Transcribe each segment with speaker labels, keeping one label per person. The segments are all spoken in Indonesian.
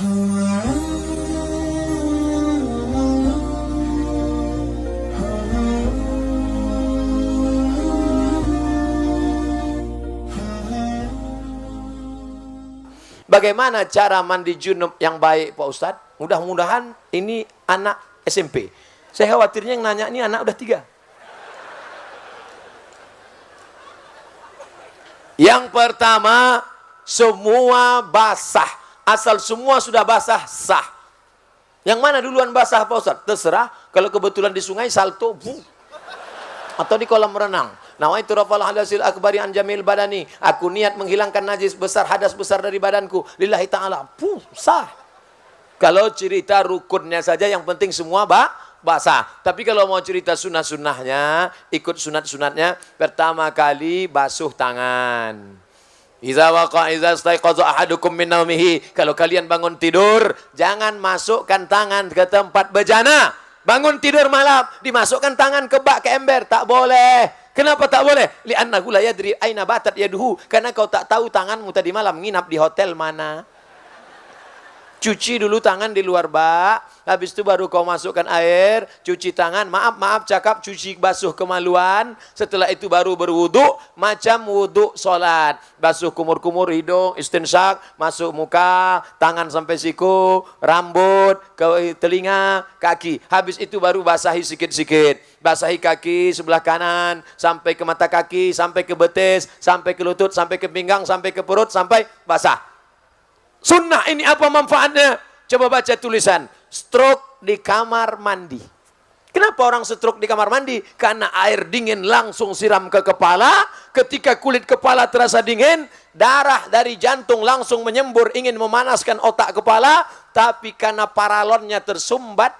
Speaker 1: Bagaimana cara mandi junub yang baik Pak Ustadz? Mudah-mudahan ini anak SMP. Saya khawatirnya yang nanya ini anak udah 3. Yang pertama, semua basah. Asal semua sudah basah, sah. Yang mana duluan basah Pak Ustadz? Terserah. Kalau kebetulan di sungai, salto. Atau di kolam renang. Nawaitu rafal hadasil akbari an jamil badani. Aku niat menghilangkan najis besar, hadas besar dari badanku. Lillahi ta'ala. Sah. Kalau cerita rukunnya saja, yang penting semua basah. Tapi kalau mau cerita sunah-sunahnya, ikut sunat-sunatnya, pertama kali basuh tangan. Iza staiqaza ahadukum min naumihi. Kalau kalian bangun tidur, jangan masukkan tangan ke tempat bejana. Bangun tidur malam, dimasukkan tangan ke bak, ke ember, tak boleh. Kenapa tak boleh? Li'annahu la yadri aina batat yaduhu. Karena kau tak tahu tanganmu tadi malam nginap di hotel mana. Cuci dulu tangan di luar bak, habis itu baru kau masukkan air, cuci tangan, maaf cakap cuci basuh kemaluan, setelah itu baru berwudu, macam wudu solat, basuh kumur-kumur hidung, istinsak, masuk muka, tangan sampai siku, rambut, ke telinga, kaki, habis itu baru basahi sikit-sikit, basahi kaki sebelah kanan, sampai ke mata kaki, sampai ke betis, sampai ke lutut, sampai ke pinggang, sampai ke perut, sampai basah. Sunnah ini apa manfaatnya? Coba baca tulisan. Stroke di kamar mandi. Kenapa orang stroke di kamar mandi? Karena air dingin langsung siram ke kepala. Ketika kulit kepala terasa dingin, darah dari jantung langsung menyembur ingin memanaskan otak kepala. Tapi karena paralonnya tersumbat,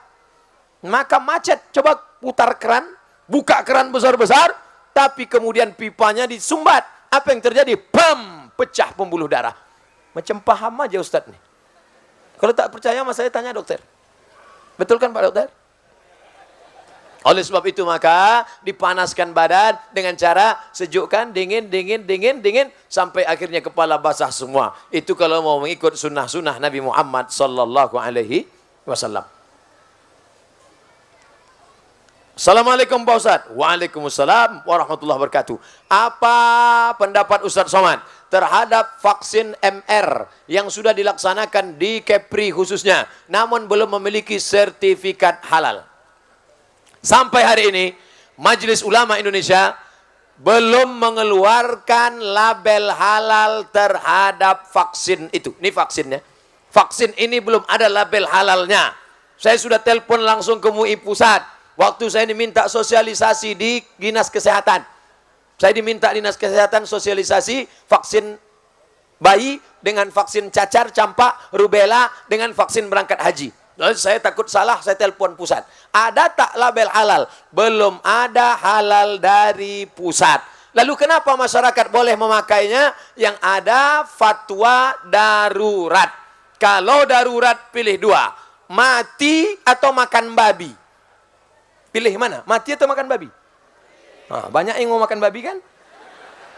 Speaker 1: maka macet. Coba putar keran, buka keran besar-besar, tapi kemudian pipanya disumbat. Apa yang terjadi? Bam! Pecah pembuluh darah. Macam paham aja Ustadz nih. Kalau tak percaya sama saya tanya dokter. Betul kan Pak Dokter? Oleh sebab itu maka dipanaskan badan dengan cara sejukkan, dingin, sampai akhirnya kepala basah semua. Itu kalau mau mengikut sunnah-sunnah Nabi Muhammad sallallahu alaihi wasallam. Assalamualaikum Pak Ustadz. Waalaikumsalam warahmatullahi wabarakatuh. Apa pendapat Ustadz Somad terhadap vaksin MR yang sudah dilaksanakan di Kepri khususnya, namun belum memiliki sertifikat halal? Sampai hari ini, Majelis Ulama Indonesia belum mengeluarkan label halal terhadap vaksin itu. Ini vaksinnya. Vaksin ini belum ada label halalnya. Saya sudah telepon langsung ke MUI Pusat. Waktu saya diminta sosialisasi di Dinas Kesehatan. Saya diminta Dinas Kesehatan sosialisasi vaksin bayi dengan vaksin cacar, campak, rubella dengan vaksin berangkat haji. Lalu saya takut salah, saya telepon pusat. Ada tak label halal? Belum ada halal dari pusat. Lalu kenapa masyarakat boleh memakainya? Yang ada fatwa darurat. Kalau darurat pilih 2. Mati atau makan babi? Pilih mana? Mati atau makan babi? Nah, banyak yang mau makan babi kan?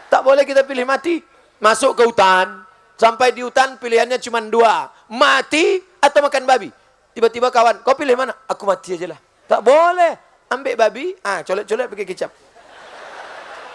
Speaker 1: Tak boleh kita pilih mati. Masuk ke hutan. Sampai di hutan pilihannya cuma 2. Mati atau makan babi. Tiba-tiba kawan, kau pilih mana? Aku mati aja lah. Tak boleh. Ambil babi, colek-colek pakai kecap.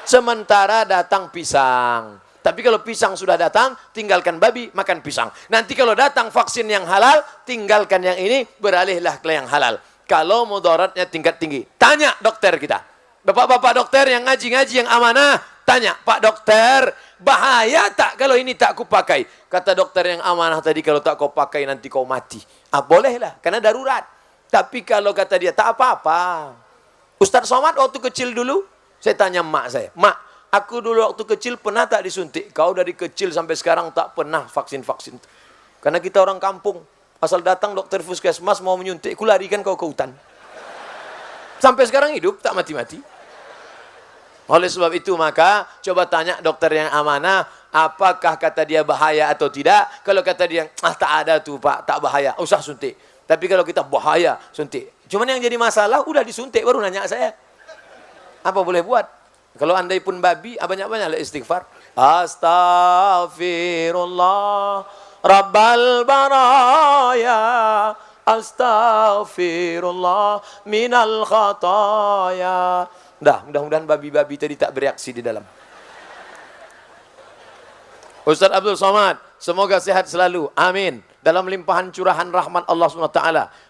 Speaker 1: Sementara datang pisang. Tapi kalau pisang sudah datang, tinggalkan babi, makan pisang. Nanti kalau datang vaksin yang halal, tinggalkan yang ini, beralihlah ke yang halal. Kalau mudaratnya tingkat tinggi. Tanya dokter kita. Bapak-bapak dokter yang ngaji-ngaji yang amanah. Tanya, Pak dokter, bahaya tak kalau ini tak kupakai? Kata dokter yang amanah tadi, kalau tak kau pakai nanti kau mati. Bolehlah, karena darurat. Tapi kalau kata dia, tak apa-apa. Ustadz Somad waktu kecil dulu, saya tanya mak saya. Mak, aku dulu waktu kecil pernah tak disuntik? Kau dari kecil sampai sekarang tak pernah vaksin-vaksin. Karena kita orang kampung. Asal datang dokter puskesmas mau menyuntik, kularikan kau ke hutan. Sampai sekarang hidup, tak mati-mati. Oleh sebab itu maka, coba tanya dokter yang amanah, apakah kata dia bahaya atau tidak? Kalau kata dia, tak ada tuh Pak, tak bahaya, usah suntik. Tapi kalau kita bahaya, suntik. Cuman yang jadi masalah, udah disuntik, baru nanya saya. Apa boleh buat? Kalau andai pun babi, banyak-banyak istighfar. Astaghfirullah. Rabbal baraya khataya. Astaghfirullah minal khataya. Mudah-mudahan babi-babi tadi tak bereaksi di dalam. Ustaz Abdul Somad, semoga sehat selalu. Amin. Dalam limpahan curahan rahmat Allah SWT.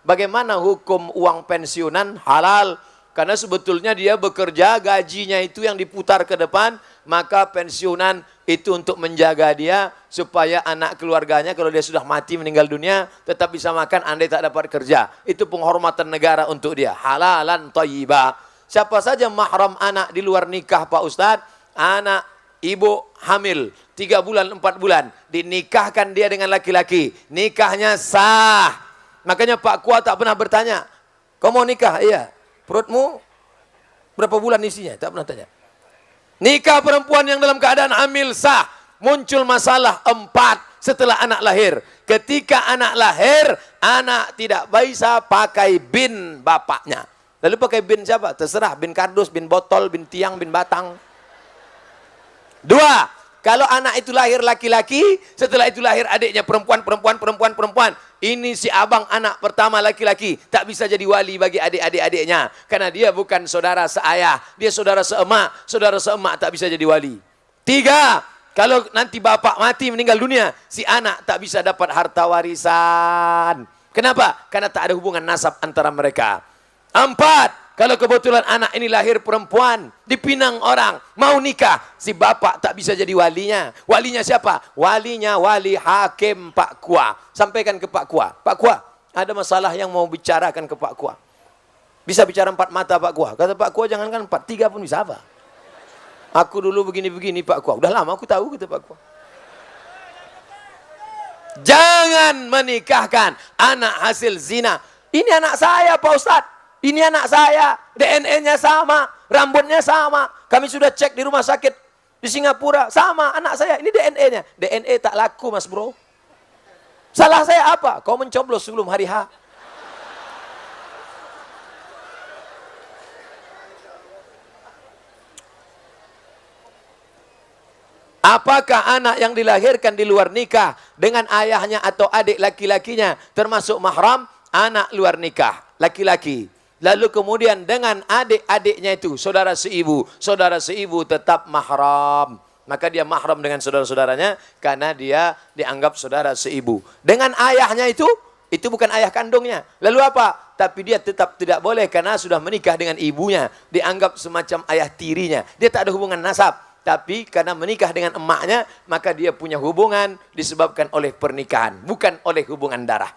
Speaker 1: Bagaimana hukum uang pensiunan? Halal. Karena sebetulnya dia bekerja, gajinya itu yang diputar ke depan. Maka pensiunan itu untuk menjaga dia. Supaya anak keluarganya kalau dia sudah mati meninggal dunia. Tetap bisa makan andai tak dapat kerja. Itu penghormatan negara untuk dia. Halalan thayyibah. Siapa saja mahram anak di luar nikah Pak Ustadz? Anak ibu hamil 3 bulan 4 bulan dinikahkan dia dengan laki-laki, nikahnya sah. Makanya Pak Kua tak pernah bertanya, kau mau nikah? Iya. Perutmu berapa bulan isinya? Tak pernah tanya. Nikah perempuan yang dalam keadaan hamil sah. Muncul masalah 4 setelah anak lahir. Ketika anak lahir, anak tidak bisa pakai bin bapaknya. Lalu pakai bin siapa? Terserah, bin kardus, bin botol, bin tiang, bin batang. 2, kalau anak itu lahir laki-laki, setelah itu lahir adiknya perempuan. Ini si abang anak pertama laki-laki, tak bisa jadi wali bagi adik-adiknya. Karena dia bukan saudara seayah, dia saudara seemak tak bisa jadi wali. 3, kalau nanti bapak mati meninggal dunia, si anak tak bisa dapat harta warisan. Kenapa? Karena tak ada hubungan nasab antara mereka. 4, kalau kebetulan anak ini lahir perempuan, dipinang orang, mau nikah, si bapak tak bisa jadi walinya. Walinya siapa? Walinya wali hakim Pak Kua. Sampaikan ke Pak Kua. Pak Kua, ada masalah yang mau bicarakan ke Pak Kua. Bisa bicara 4 mata Pak Kua. Kata Pak Kua, jangankan 4, 3 pun bisa apa? Aku dulu begini-begini Pak Kua. Udah lama aku tahu, kata Pak Kua. Jangan menikahkan anak hasil zina. Ini anak saya Pak Ustadz. Ini anak saya, DNA-nya sama, rambutnya sama. Kami sudah cek di rumah sakit di Singapura, sama anak saya. Ini DNA-nya. DNA tak laku mas bro. Salah saya apa? Kau mencoblos sebelum hari H. Apakah anak yang dilahirkan di luar nikah dengan ayahnya atau adik laki-lakinya termasuk mahram? Anak luar nikah, laki-laki. Lalu kemudian dengan adik-adiknya itu, saudara seibu tetap mahram. Maka dia mahram dengan saudara-saudaranya karena dia dianggap saudara seibu. Dengan ayahnya itu bukan ayah kandungnya. Lalu apa? Tapi dia tetap tidak boleh karena sudah menikah dengan ibunya. Dianggap semacam ayah tirinya. Dia tak ada hubungan nasab. Tapi karena menikah dengan emaknya, maka dia punya hubungan disebabkan oleh pernikahan. Bukan oleh hubungan darah.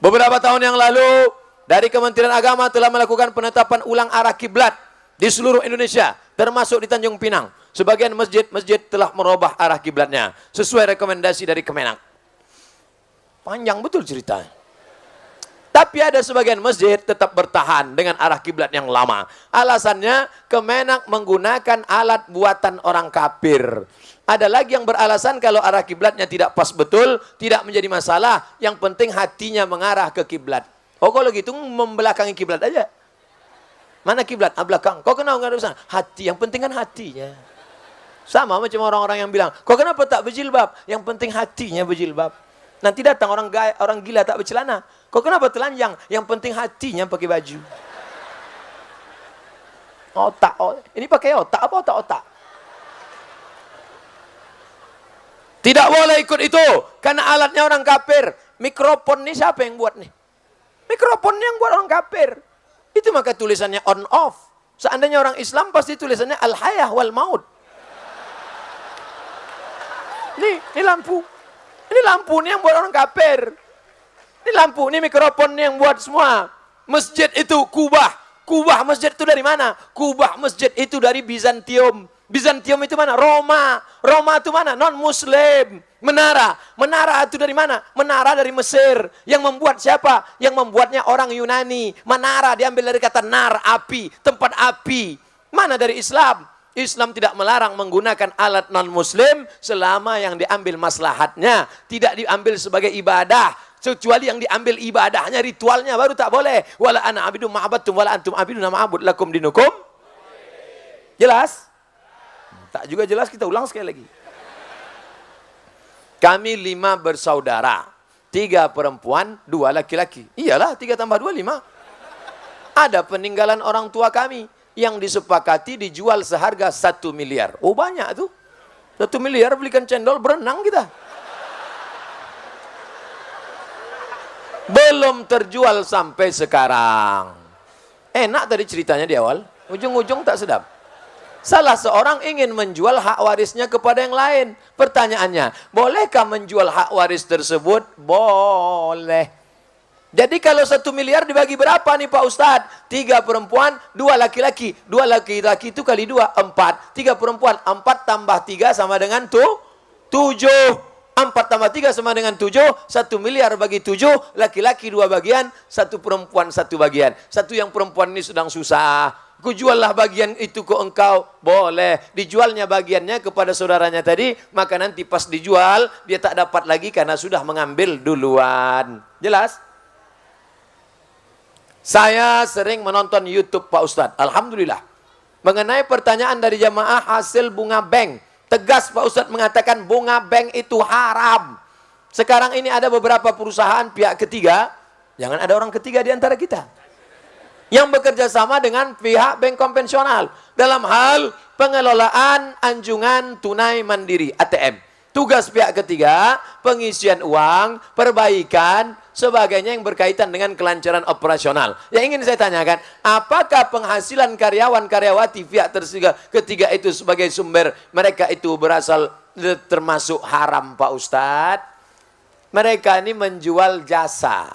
Speaker 1: Beberapa tahun yang lalu, dari Kementerian Agama telah melakukan penetapan ulang arah kiblat di seluruh Indonesia, termasuk di Tanjung Pinang. Sebagian masjid telah merubah arah kiblatnya sesuai rekomendasi dari Kemenak. Panjang betul ceritanya. Tapi ada sebagian masjid tetap bertahan dengan arah kiblat yang lama. Alasannya Kemenak menggunakan alat buatan orang kafir. Ada lagi yang beralasan kalau arah kiblatnya tidak pas betul, tidak menjadi masalah. Yang penting hatinya mengarah ke kiblat. Oh kalau gitu membelakangi kiblat aja. Mana kiblat? Belakang. Kau kenal nggak ada urusan? Hati. Yang penting kan hatinya. Sama macam orang-orang yang bilang, kau kenapa tak berjilbab? Yang penting hatinya berjilbab. Nanti datang orang gila tak bercelana. Kau kenapa telanjang? Yang penting hatinya pakai baju. Otak. Ini pakai otak apa otak-otak? Tidak boleh ikut itu. Karena alatnya orang kafir. Mikrofon ini siapa yang buat nih? Mikrofon yang buat orang kafir. Itu maka tulisannya on off. Seandainya orang Islam pasti tulisannya al-hayah wal maut. Ini lampu. Ini lampu ini yang buat orang kafir. Ini lampu, ini mikrofon yang buat semua. Masjid itu kubah. Kubah masjid itu dari mana? Kubah masjid itu dari Bizantium. Bizantium itu mana? Roma. Roma itu mana? Non-Muslim. Menara. Menara itu dari mana? Menara dari Mesir. Yang membuat siapa? Yang membuatnya orang Yunani. Menara diambil dari kata nar, api. Tempat api. Mana dari Islam? Islam tidak melarang menggunakan alat non-Muslim selama yang diambil maslahatnya. Tidak diambil sebagai ibadah. Kecuali yang diambil ibadahnya, ritualnya baru tak boleh. Wala ana abidu ma'abattum wala antum abiduna ma'abud lakum dinukum. Jelas? Tak juga jelas, kita ulang sekali lagi. Kami 5 bersaudara. 3 perempuan, 2 laki-laki. Iyalah, 3 tambah 2, 5. Ada peninggalan orang tua kami yang disepakati dijual seharga 1 miliar. Oh banyak tuh. 1 miliar belikan cendol, berenang kita. Belum terjual sampai sekarang. Enak tadi ceritanya di awal. Ujung-ujung tak sedap. Salah seorang ingin menjual hak warisnya kepada yang lain. Pertanyaannya, bolehkah menjual hak waris tersebut? Boleh. Jadi kalau 1 miliar dibagi berapa nih Pak Ustadz? 3 perempuan, 2 laki-laki. 2 laki-laki itu kali 2, 4. 3 perempuan, 4 tambah 3 sama dengan 7. 4 tambah 3 sama dengan 7. 1 miliar bagi 7. Laki-laki 2 bagian, 1 perempuan 1 bagian. Satu yang perempuan ini sedang susah. Ku juallah bagian itu ke engkau. Boleh. Dijualnya bagiannya kepada saudaranya tadi. Maka nanti pas dijual, dia tak dapat lagi karena sudah mengambil duluan. Jelas? Saya sering menonton YouTube Pak Ustadz. Alhamdulillah. Mengenai pertanyaan dari jamaah hasil bunga bank. Tegas Pak Ustadz mengatakan bunga bank itu haram. Sekarang ini ada beberapa perusahaan pihak ketiga. Jangan ada orang ketiga di antara kita. Yang bekerja sama dengan pihak bank konvensional dalam hal pengelolaan anjungan tunai mandiri ATM. Tugas pihak ketiga, pengisian uang, perbaikan, sebagainya yang berkaitan dengan kelancaran operasional. Yang ingin saya tanyakan, apakah penghasilan karyawan-karyawati pihak ketiga itu sebagai sumber mereka itu berasal termasuk haram Pak Ustadz? Mereka ini menjual jasa,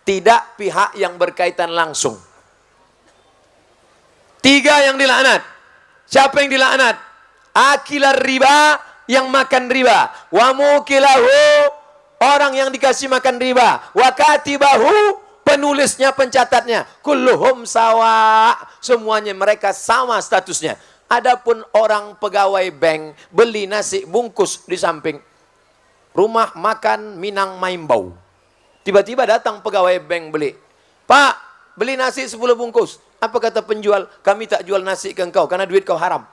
Speaker 1: tidak pihak yang berkaitan langsung. 3 yang dilaknat. Siapa yang dilaknat? Akilar riba, yang makan riba. Wa mukilahu, orang yang dikasih makan riba. Wa katibahu, penulisnya, pencatatnya. Kulluhum sawa, semuanya mereka sama statusnya. Adapun orang pegawai bank beli nasi bungkus di samping rumah makan Minang Maimbau. Tiba-tiba datang pegawai bank beli. Pak, beli nasi 10 bungkus. Apa kata penjual? Kami tak jual nasi ke engkau karena duit kau haram.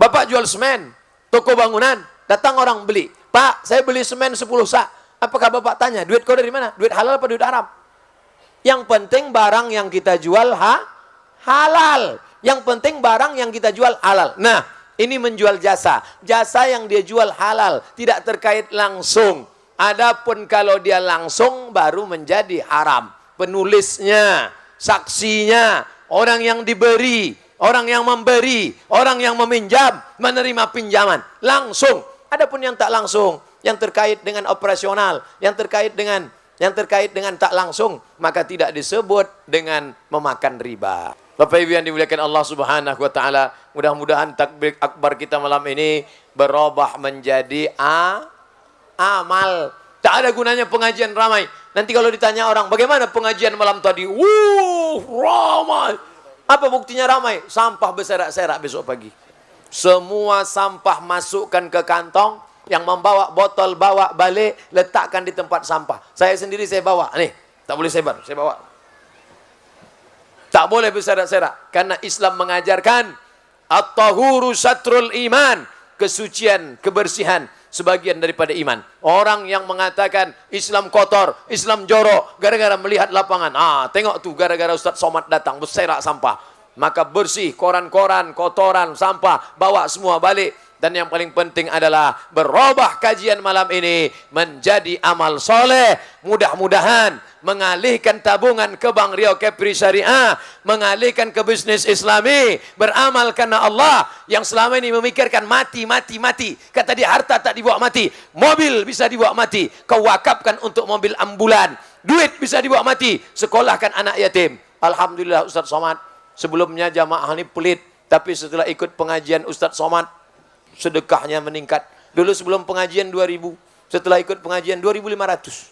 Speaker 1: Bapak jual semen, toko bangunan, datang orang beli. Pak, saya beli semen 10 sak. Apakah Bapak tanya, duit kau dari mana? Duit halal apa duit haram? Yang penting barang yang kita jual halal. Yang penting barang yang kita jual halal. Nah, ini menjual jasa. Jasa yang dia jual halal, tidak terkait langsung. Adapun kalau dia langsung baru menjadi haram. Penulisnya, saksinya, orang yang diberi, orang yang memberi, orang yang meminjam, menerima pinjaman langsung. Adapun yang tak langsung, yang terkait dengan operasional, yang terkait dengan tak langsung, maka tidak disebut dengan memakan riba. Bapak Ibu yang dimuliakan Allah Subhanahu wa taala, mudah-mudahan takbir akbar kita malam ini berubah menjadi amal. Tak ada gunanya pengajian ramai. Nanti kalau ditanya orang, bagaimana pengajian malam tadi? Ramai. Apa buktinya ramai? Sampah berserak-serak besok pagi. Semua sampah masukkan ke kantong. Yang membawa botol, bawa balik, letakkan di tempat sampah. Saya sendiri saya bawa. Nih, tak boleh sebar, saya bawa. Tak boleh berserak-serak. Karena Islam mengajarkan at-tahuru satrul iman. Kesucian, kebersihan, sebagian daripada iman. Orang yang mengatakan Islam kotor, Islam jorok, gara-gara melihat lapangan. Tengok tuh, gara-gara Ustaz Somad datang, berserak sampah. Maka bersih, koran-koran, kotoran, sampah, bawa semua balik. Dan yang paling penting adalah berubah kajian malam ini menjadi amal soleh. Mudah-mudahan mengalihkan tabungan ke Bank Riau Kepri Syariah, mengalihkan ke bisnis Islami, beramal karena Allah. Yang selama ini memikirkan mati. Kata dia, harta tak dibawa mati, mobil bisa dibawa mati, kau wakafkan untuk mobil ambulan. Duit bisa dibawa mati, sekolahkan anak yatim. Alhamdulillah Ustaz Somad, sebelumnya jamaah ini pelit, tapi setelah ikut pengajian Ustaz Somad, sedekahnya meningkat. Dulu sebelum pengajian 2000, setelah ikut pengajian 2500.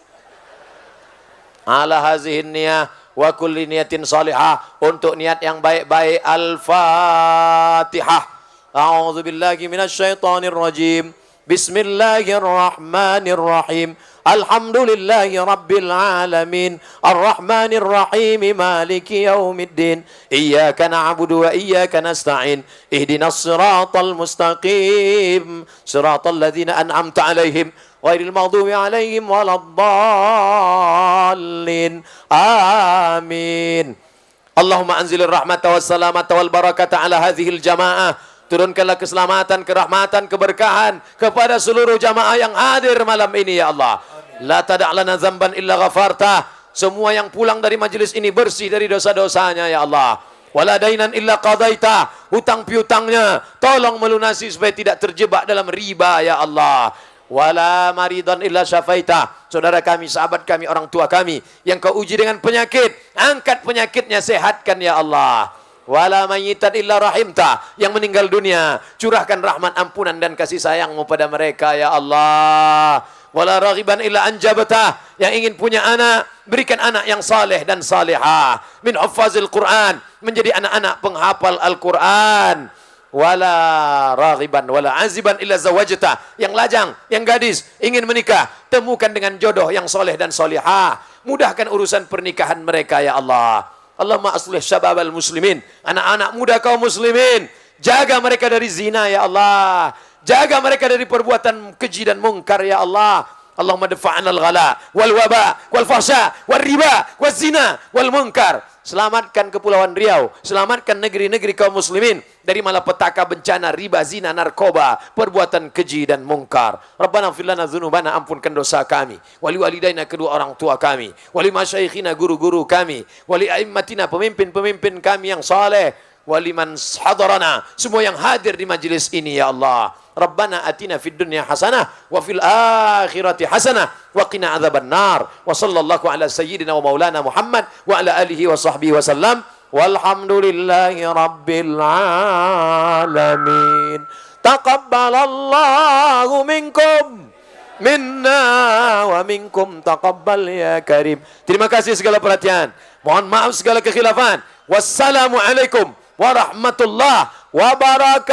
Speaker 1: Ala hazihin niyah wa kulli niyatin salihah, untuk niat yang baik-baik. Al-Fatihah. A'udzu billahi minasyaitonir rajim. Bismillahirrahmanirrahim. Alhamdulillahi rabbil alamin. Ar-Rahmanir Rahim. Maliki yaumiddin. Iyyaka na'budu wa iyyaka nasta'in. Ihdinas siratal mustaqim. Siratal ladzina an'amta 'alaihim ghairil maghdubi 'alaihim waladdallin. Amin. Allahumma anzilir rahmata was salamata wal barakata ala hadhil jamaah. Turunkanlah keselamatan, kerahmatan, keberkahan kepada seluruh jamaah yang hadir malam ini ya Allah. La tada' lana dzamban illa ghafarta. Semua yang pulang dari majelis ini bersih dari dosa-dosanya ya Allah. Wala dainan illa qadaita. Hutang piutangnya tolong melunasi supaya tidak terjebak dalam riba ya Allah. Wala maridan illa syafaita. Saudara kami, sahabat kami, orang tua kami yang kau uji dengan penyakit, angkat penyakitnya, sehatkan ya Allah. Wala mayyitan illa rahimta. Yang meninggal dunia, curahkan rahmat, ampunan dan kasih sayangmu pada mereka ya Allah. Wala raghiban illa anjabta. Yang ingin punya anak, berikan anak yang saleh dan salihah. Min huffazil Quran, menjadi anak-anak penghafal Al-Quran. Wala raghiban wala aziban illa zawajta. Yang lajang, yang gadis ingin menikah, temukan dengan jodoh yang soleh dan solihah. Mudahkan urusan pernikahan mereka ya Allah. Allahumma aslih syababal muslimin, anak-anak muda kaum muslimin, jaga mereka dari zina ya Allah. Jaga mereka dari perbuatan keji dan mungkar ya Allah. Allahumma dafa'anal ghala wal waba wal fahsya wal riba wal zina wal munkar. Selamatkan Kepulauan Riau, selamatkan negeri-negeri kaum muslimin dari malapetaka, bencana, riba, zina, narkoba, perbuatan keji dan mungkar. Rabbana ighfir lana dzunubana, ampunkan dosa kami, wali walidaina, kedua orang tua kami, wali masyaikhina, guru-guru kami, wali aimmatina, pemimpin-pemimpin kami yang saleh, wali man hadarana, semua yang hadir di majlis ini ya Allah. Rabbana atina fid dunya hasanah wa fil akhirati hasanah wa qina adzaban nar. Wa sallallahu ala sayyidina wa maulana Muhammad wa ala alihi wa sahbihi wa sallam. Walhamdulillahi rabbil alamin. Taqabbalallahu minkum minna wa minkum taqabbal ya karim. Terima kasih segala perhatian. Mohon maaf segala kekhilafan. Wassalamualaikum warahmatullahi wabarakatuh.